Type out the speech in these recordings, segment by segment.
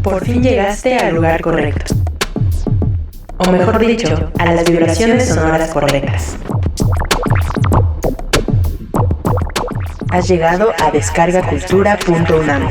Por fin llegaste al lugar correcto. O mejor dicho, a las vibraciones sonoras correctas. Has llegado a descargacultura.unam.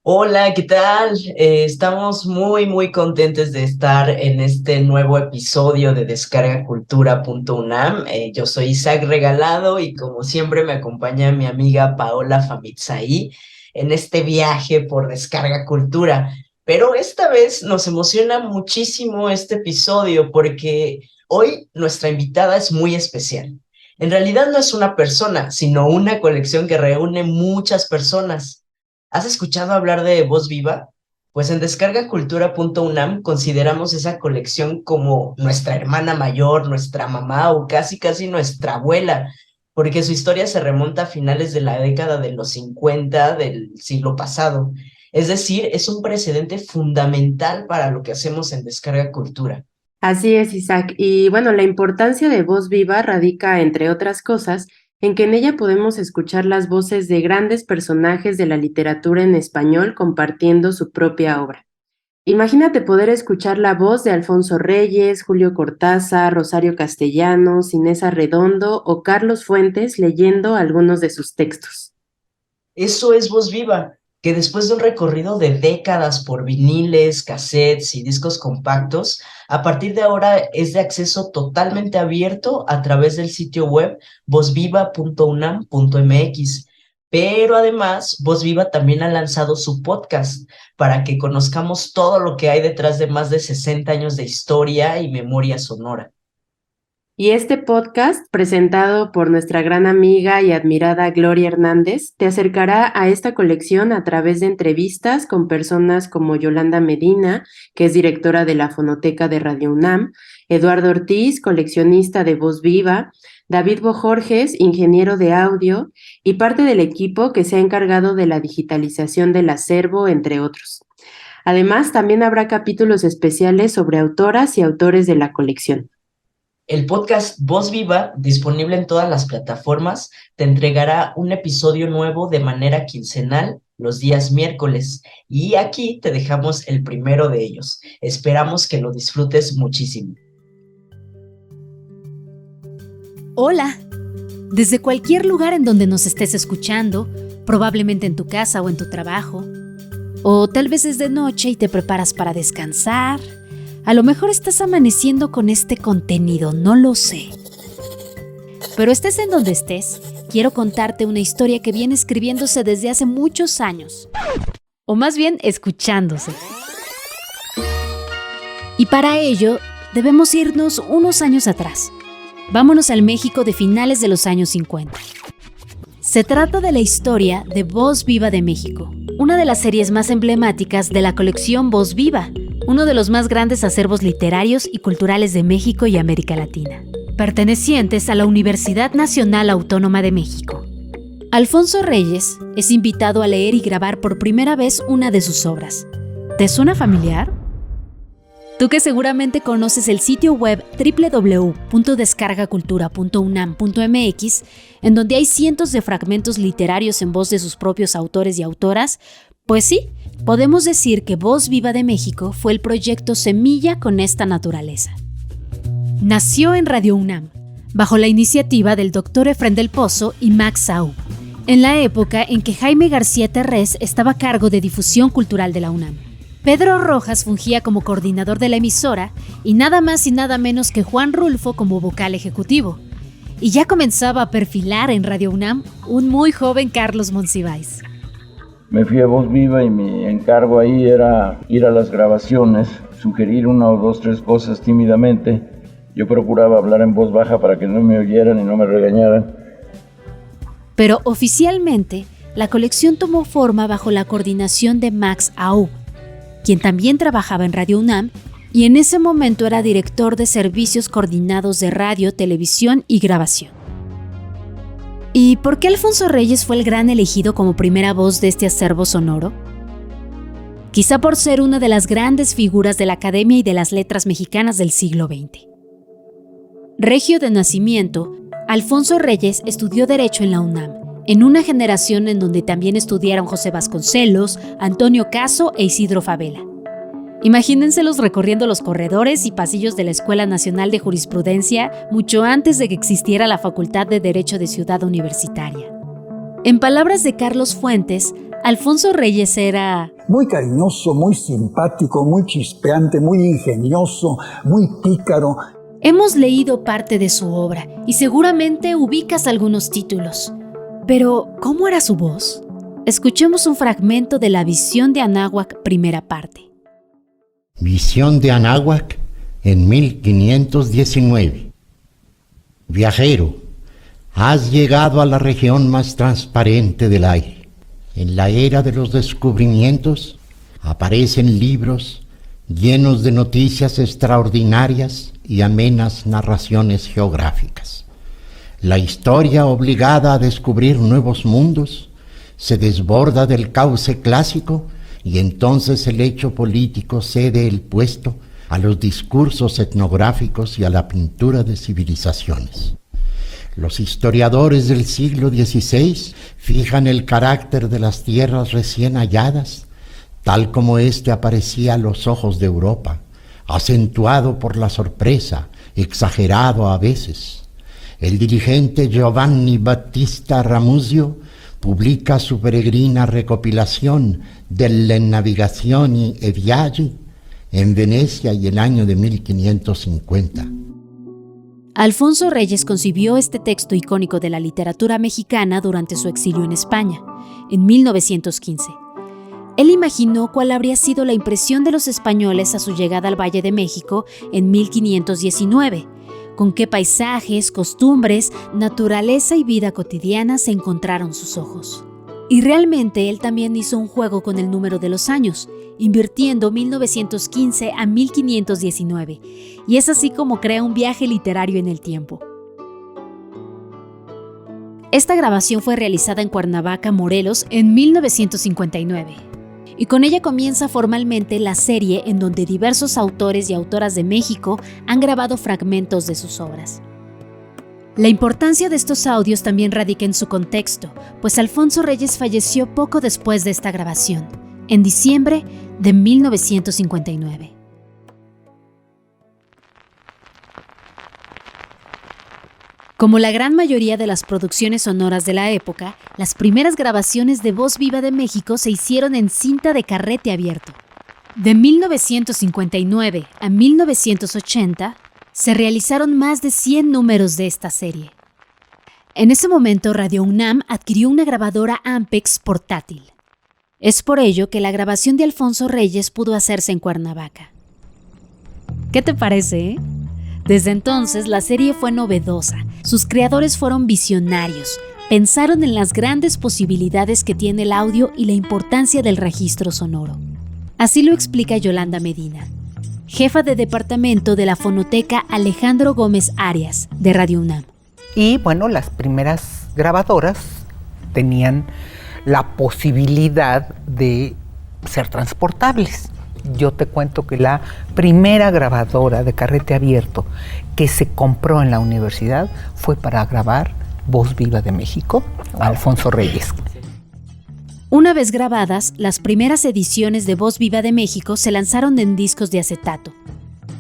Hola, ¿qué tal? Estamos muy contentos de estar en este nuevo episodio de descargacultura.unam. Yo soy Isaac Regalado y como siempre me acompaña mi amiga Paola Famitsai en este viaje por Descarga Cultura. Pero esta vez nos emociona muchísimo este episodio porque hoy nuestra invitada es muy especial. En realidad no es una persona, sino una colección que reúne muchas personas. ¿Has escuchado hablar de Voz Viva? Pues en descargacultura.unam consideramos esa colección como nuestra hermana mayor, nuestra mamá o casi nuestra abuela, porque su historia se remonta a finales de la década de los 50 del siglo pasado. Es decir, es un precedente fundamental para lo que hacemos en Descarga Cultura. Así es, Isaac. Y bueno, la importancia de Voz Viva radica, entre otras cosas, en que en ella podemos escuchar las voces de grandes personajes de la literatura en español compartiendo su propia obra. Imagínate poder escuchar la voz de Alfonso Reyes, Julio Cortázar, Rosario Castellanos, Inés Arredondo o Carlos Fuentes leyendo algunos de sus textos. Eso es Voz Viva, que después de un recorrido de décadas por viniles, cassettes y discos compactos, a partir de ahora es de acceso totalmente abierto a través del sitio web vozviva.unam.mx. Pero además, Voz Viva también ha lanzado su podcast para que conozcamos todo lo que hay detrás de más de 60 años de historia y memoria sonora. Y este podcast, presentado por nuestra gran amiga y admirada Gloria Hernández, te acercará a esta colección a través de entrevistas con personas como Yolanda Medina, que es directora de la Fonoteca de Radio UNAM, Eduardo Ortiz, coleccionista de Voz Viva, David Bojorges, ingeniero de audio, y parte del equipo que se ha encargado de la digitalización del acervo, entre otros. Además, también habrá capítulos especiales sobre autoras y autores de la colección. El podcast Voz Viva, disponible en todas las plataformas, te entregará un episodio nuevo de manera quincenal los días miércoles. Y aquí te dejamos el primero de ellos. Esperamos que lo disfrutes muchísimo. Hola. Desde cualquier lugar en donde nos estés escuchando, probablemente en tu casa o en tu trabajo, o tal vez es de noche y te preparas para descansar. A lo mejor estás amaneciendo con este contenido, no lo sé. Pero estés en donde estés, quiero contarte una historia que viene escribiéndose desde hace muchos años. O más bien, escuchándose. Y para ello, debemos irnos unos años atrás. Vámonos al México de finales de los años 50. Se trata de la historia de Voz Viva de México, una de las series más emblemáticas de la colección Voz Viva, uno de los más grandes acervos literarios y culturales de México y América Latina, pertenecientes a la Universidad Nacional Autónoma de México. Alfonso Reyes es invitado a leer y grabar por primera vez una de sus obras. ¿Te suena familiar? Tú que seguramente conoces el sitio web www.descargacultura.unam.mx, en donde hay cientos de fragmentos literarios en voz de sus propios autores y autoras, pues sí, podemos decir que Voz Viva de México fue el proyecto semilla con esta naturaleza. Nació en Radio UNAM, bajo la iniciativa del Dr. Efrén del Pozo y Max Aub, en la época en que Jaime García Terrés estaba a cargo de difusión cultural de la UNAM. Pedro Rojas fungía como coordinador de la emisora y nada más y nada menos que Juan Rulfo como vocal ejecutivo. Y ya comenzaba a perfilar en Radio UNAM un muy joven Carlos Monsiváis. Me fui a Voz Viva y mi encargo ahí era ir a las grabaciones, sugerir una o dos, tres cosas tímidamente. Yo procuraba hablar en voz baja para que no me oyeran y no me regañaran. Pero oficialmente, la colección tomó forma bajo la coordinación de Max Aub, quien también trabajaba en Radio UNAM y en ese momento era director de servicios coordinados de radio, televisión y grabación. ¿Y por qué Alfonso Reyes fue el gran elegido como primera voz de este acervo sonoro? quizá por ser una de las grandes figuras de la Academia y de las Letras mexicanas del siglo XX. Regio de nacimiento, Alfonso Reyes estudió Derecho en la UNAM, en una generación en donde también estudiaron José Vasconcelos, Antonio Caso e Isidro Fabela. Imagínenselos recorriendo los corredores y pasillos de la Escuela Nacional de Jurisprudencia mucho antes de que existiera la Facultad de Derecho de Ciudad Universitaria. En palabras de Carlos Fuentes, Alfonso Reyes era muy cariñoso, muy simpático, muy chispeante, muy ingenioso, muy pícaro. Hemos leído parte de su obra y seguramente ubicas algunos títulos. Pero, ¿cómo era su voz? Escuchemos un fragmento de La Visión de Anáhuac, primera parte. Visión de Anáhuac en 1519. Viajero, has llegado a la región más transparente del aire. En la era de los descubrimientos aparecen libros llenos de noticias extraordinarias y amenas narraciones geográficas. La historia, obligada a descubrir nuevos mundos, se desborda del cauce clásico y entonces el hecho político cede el puesto a los discursos etnográficos y a la pintura de civilizaciones. Los historiadores del siglo XVI fijan el carácter de las tierras recién halladas, tal como éste aparecía a los ojos de Europa, acentuado por la sorpresa, exagerado a veces. El dirigente Giovanni Battista Ramuzio publica su peregrina recopilación delle Navigazioni e Viaggi en Venecia y el año de 1550. Alfonso Reyes concibió este texto icónico de la literatura mexicana durante su exilio en España, en 1915. Él imaginó cuál habría sido la impresión de los españoles a su llegada al Valle de México en 1519, con qué paisajes, costumbres, naturaleza y vida cotidiana se encontraron sus ojos. Y realmente él también hizo un juego con el número de los años, invirtiendo 1915 a 1519, y es así como crea un viaje literario en el tiempo. Esta grabación fue realizada en Cuernavaca, Morelos, en 1959. Y con ella comienza formalmente la serie en donde diversos autores y autoras de México han grabado fragmentos de sus obras. La importancia de estos audios también radica en su contexto, pues Alfonso Reyes falleció poco después de esta grabación, en diciembre de 1959. Como la gran mayoría de las producciones sonoras de la época, las primeras grabaciones de Voz Viva de México se hicieron en cinta de carrete abierto. De 1959 a 1980, se realizaron más de 100 números de esta serie. En ese momento, Radio UNAM adquirió una grabadora Ampex portátil. Es por ello que la grabación de Alfonso Reyes pudo hacerse en Cuernavaca. ¿Qué te parece, Desde entonces, la serie fue novedosa. Sus creadores fueron visionarios. Pensaron en las grandes posibilidades que tiene el audio y la importancia del registro sonoro. Así lo explica Yolanda Medina, jefa de departamento de la Fonoteca Alejandro Gómez Arias, de Radio UNAM. Y bueno, las primeras grabadoras tenían la posibilidad de ser transportables. Yo te cuento que la primera grabadora de carrete abierto que se compró en la universidad fue para grabar Voz Viva de México, Alfonso Reyes. Una vez grabadas, las primeras ediciones de Voz Viva de México se lanzaron en discos de acetato.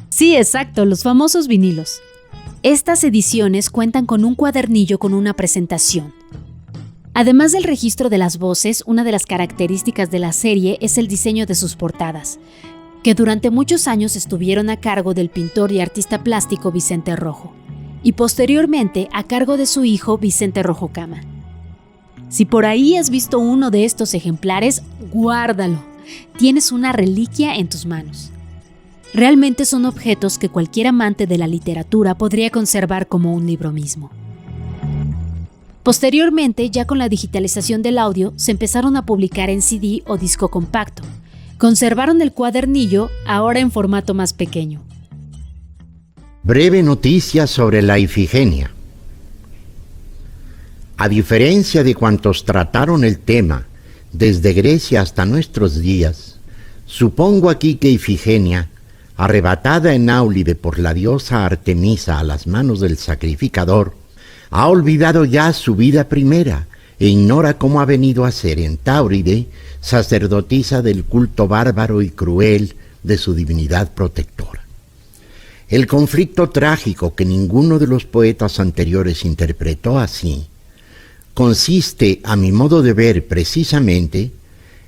Sí, exacto, los famosos vinilos. Estas ediciones cuentan con un cuadernillo con una presentación. Además del registro de las voces, una de las características de la serie es el diseño de sus portadas, que durante muchos años estuvieron a cargo del pintor y artista plástico Vicente Rojo, y posteriormente a cargo de su hijo Vicente Rojo Cama. Si por ahí has visto uno de estos ejemplares, guárdalo. Tienes una reliquia en tus manos. Realmente son objetos que cualquier amante de la literatura podría conservar como un libro mismo. Posteriormente, ya con la digitalización del audio, se empezaron a publicar en CD o disco compacto. Conservaron el cuadernillo, ahora en formato más pequeño. Breve noticia sobre la Ifigenia. A diferencia de cuantos trataron el tema desde Grecia hasta nuestros días, Supongo aquí que Ifigenia, arrebatada en Áulide por la diosa Artemisa a las manos del sacrificador, ha olvidado ya su vida primera e ignora cómo ha venido a ser en Táuride sacerdotisa del culto bárbaro y cruel de su divinidad protectora. El conflicto trágico que ninguno de los poetas anteriores interpretó así consiste, a mi modo de ver, precisamente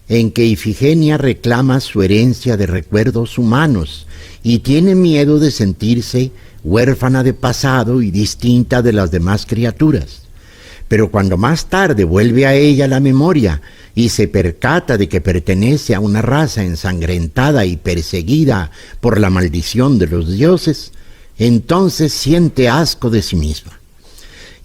en que Ifigenia reclama su herencia de recuerdos humanos y tiene miedo de sentirse huérfana de pasado y distinta de las demás criaturas. Pero cuando más tarde vuelve a ella la memoria y se percata de que pertenece a una raza ensangrentada y perseguida por la maldición de los dioses, entonces siente asco de sí misma.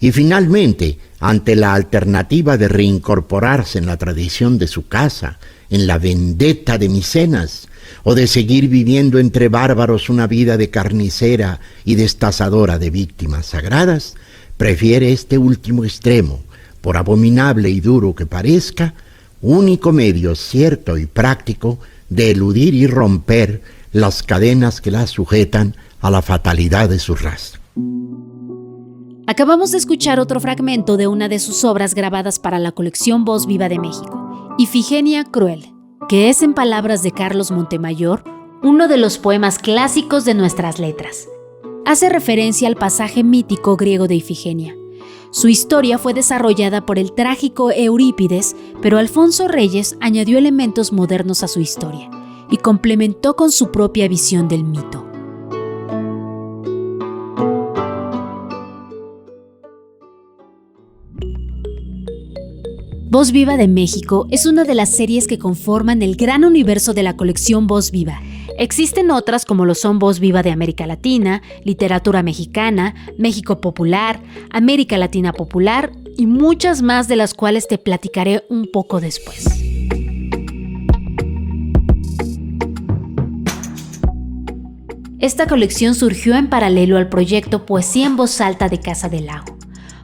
Y finalmente, ante la alternativa de reincorporarse en la tradición de su casa, en la vendetta de Micenas, o de seguir viviendo entre bárbaros una vida de carnicera y destazadora de víctimas sagradas, prefiere este último extremo, por abominable y duro que parezca, único medio cierto y práctico de eludir y romper las cadenas que la sujetan a la fatalidad de su raza. Acabamos de escuchar otro fragmento de una de sus obras grabadas para la colección Voz Viva de México, Ifigenia Cruel, que es, en palabras de Carlos Montemayor, uno de los poemas clásicos de nuestras letras. Hace referencia al pasaje mítico griego de Ifigenia. Su historia fue desarrollada por el trágico Eurípides, pero Alfonso Reyes añadió elementos modernos a su historia y complementó con su propia visión del mito. Voz Viva de México es una de las series que conforman el gran universo de la colección Voz Viva. Existen otras como lo son Voz Viva de América Latina, Literatura Mexicana, México Popular, América Latina Popular y muchas más de las cuales te platicaré un poco después. Esta colección surgió en paralelo al proyecto Poesía en Voz Alta de Casa del Lago,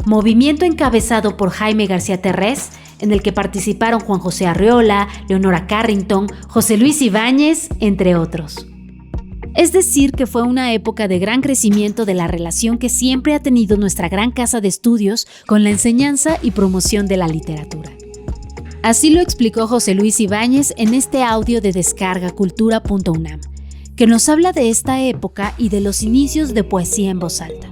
movimiento encabezado por Jaime García Terrés, en el que participaron Juan José Arreola, Leonora Carrington, José Luis Ibáñez, entre otros. Es decir, que fue una época de gran crecimiento de la relación que siempre ha tenido nuestra gran casa de estudios con la enseñanza y promoción de la literatura. Así lo explicó José Luis Ibáñez en este audio de descargacultura.unam, que nos habla de esta época y de los inicios de Poesía en Voz Alta.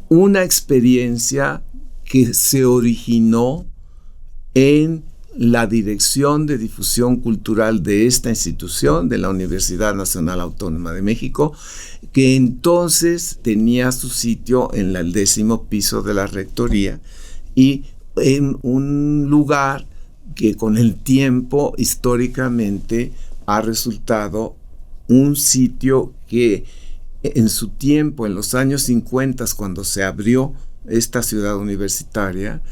Una experiencia que se originó en la Dirección de Difusión Cultural de esta institución, de la Universidad Nacional Autónoma de México, que entonces tenía su sitio en el 10º piso de la Rectoría y en un lugar que con el tiempo históricamente ha resultado un sitio que en su tiempo, en los años 50, cuando se abrió esta ciudad universitaria,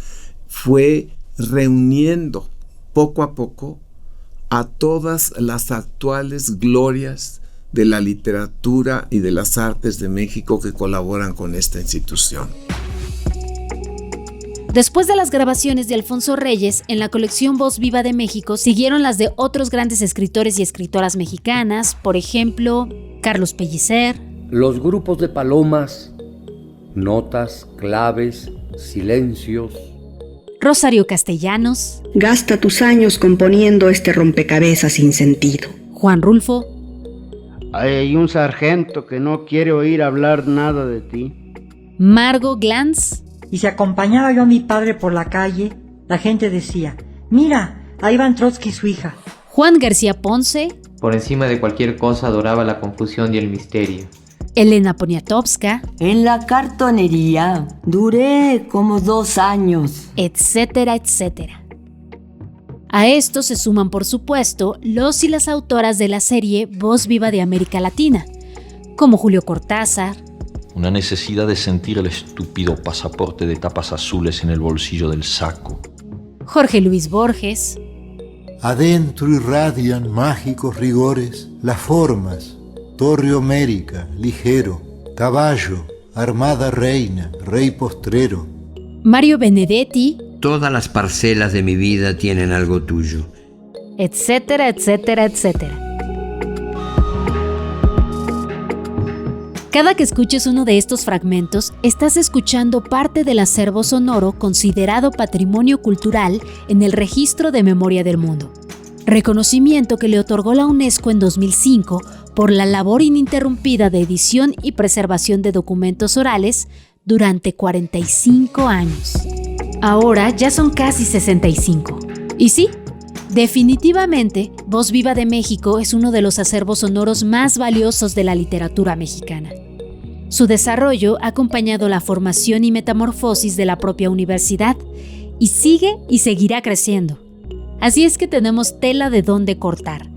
fue reuniendo poco a poco a todas las actuales glorias de la literatura y de las artes de México que colaboran con esta institución. Después de las grabaciones de Alfonso Reyes, en la colección Voz Viva de México siguieron las de otros grandes escritores y escritoras mexicanas, por ejemplo, Carlos Pellicer, los grupos de palomas, notas, claves, silencios. Rosario Castellanos. Gasta tus años componiendo este rompecabezas sin sentido. Juan Rulfo. Hay un sargento que no quiere oír hablar nada de ti. Margot Glantz. Y si acompañaba yo a mi padre por la calle, la gente decía, mira, ahí van Trotsky y su hija. Juan García Ponce. Por encima de cualquier cosa adoraba la confusión y el misterio. Elena Poniatowska. En la cartonería duré como 2 años. Etcétera, etcétera. A esto se suman, por supuesto, los y las autoras de la serie Voz Viva de América Latina, como Julio Cortázar. Una necesidad de sentir el estúpido pasaporte de tapas azules en el bolsillo del saco. Jorge Luis Borges. Adentro irradian mágicos rigores las formas. Torre homérica, ligero, caballo, armada reina, rey postrero. Mario Benedetti. Todas las parcelas de mi vida tienen algo tuyo. etcétera, etcétera, etcétera. Cada que escuches uno de estos fragmentos, estás escuchando parte del acervo sonoro considerado patrimonio cultural en el Registro de Memoria del Mundo, reconocimiento que le otorgó la UNESCO en 2005 por la labor ininterrumpida de edición y preservación de documentos orales durante 45 años. Ahora ya son casi 65. Y sí, definitivamente, Voz Viva de México es uno de los acervos sonoros más valiosos de la literatura mexicana. Su desarrollo ha acompañado la formación y metamorfosis de la propia universidad y sigue y seguirá creciendo. Así es que tenemos tela de dónde cortar.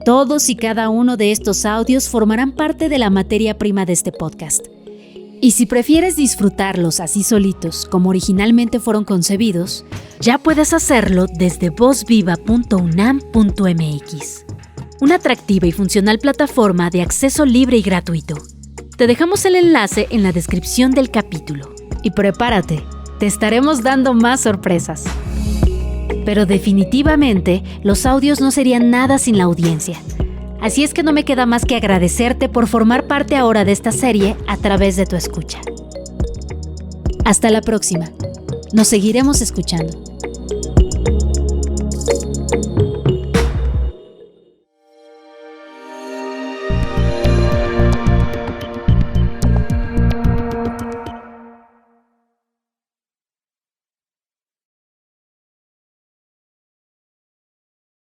Todos y cada uno de estos audios formarán parte de la materia prima de este podcast. Y si prefieres disfrutarlos así solitos, como originalmente fueron concebidos, ya puedes hacerlo desde vozviva.unam.mx, una atractiva y funcional plataforma de acceso libre y gratuito. Te dejamos el enlace en la descripción del capítulo. Y prepárate, te estaremos dando más sorpresas. Pero definitivamente, los audios no serían nada sin la audiencia. Así es que no me queda más que agradecerte por formar parte ahora de esta serie a través de tu escucha. Hasta la próxima. Nos seguiremos escuchando.